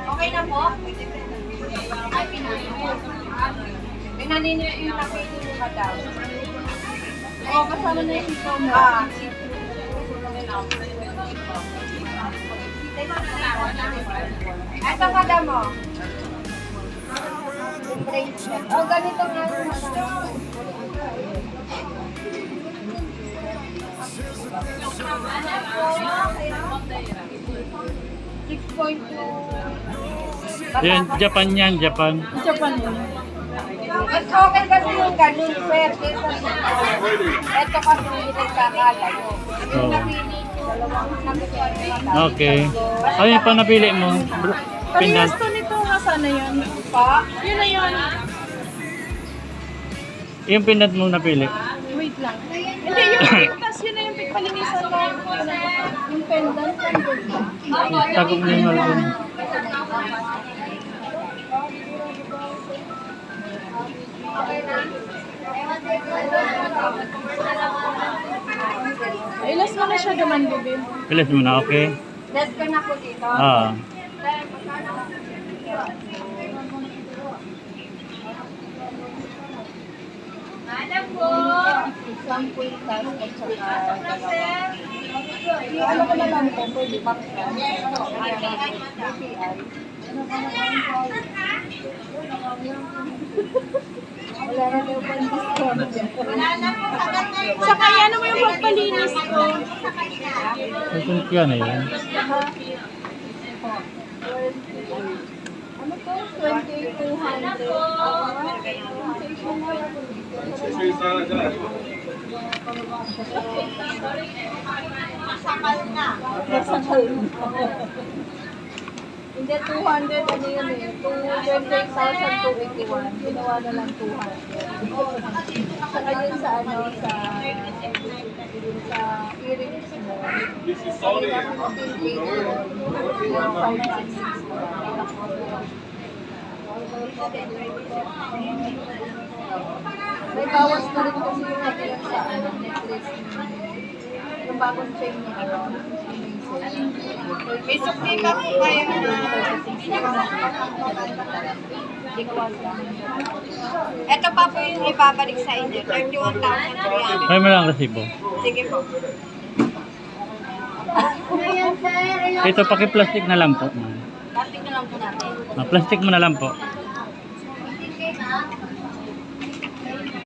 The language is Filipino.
Okay na po? Ay, pinanin niyo yung napili niyo madam. Oo, kasama na yung sito mo. Ito madam mo. Oh, ganito nga yung madam. 6.2. Yan, Japan yan, Japan. Japan yun. Mas okay kasi yung ganun, sir. Ito kasi hindi nagkakalayo. Yung napili, dalawang napili. Okay. Ano yung pa napili mo? Parehas Pendant. to nito, sana yun. Pa? Yun na yun. Yung pendant mo napili. Wait lang. Hindi, yung tas yun na yung palinisan mo. Yung pendant, nandun ba? Tagong mo yung album. Ilas mo na siya naman, baby. Pilas mo na, okay? Less ko na po dito. Ah. Alam po. Isang kwintas at saka yung ano ko naman po, pwede pa po. Wala na daw pang discount. Saka ano mo yung pagpalinis ko? Kung kaya na yun. Ano po? 2,200. Masakal na. Hindi, 200, ano yun eh. 28,281. Ginawa na lang 200. Saka yun sa ano, sa earrings mo. Sorry ako mag-pay may bawas na rin kasi yung natin sa ano, necklace yung bagong chain niya. May sukli ka po kayo na. Ito pa po yung ibabalik sa inyo. 31,300. Kaya mo lang resibo. Sige po. Ito, paki-plastic na lang po. Plastic na lang po natin. Plastic mo na lang po.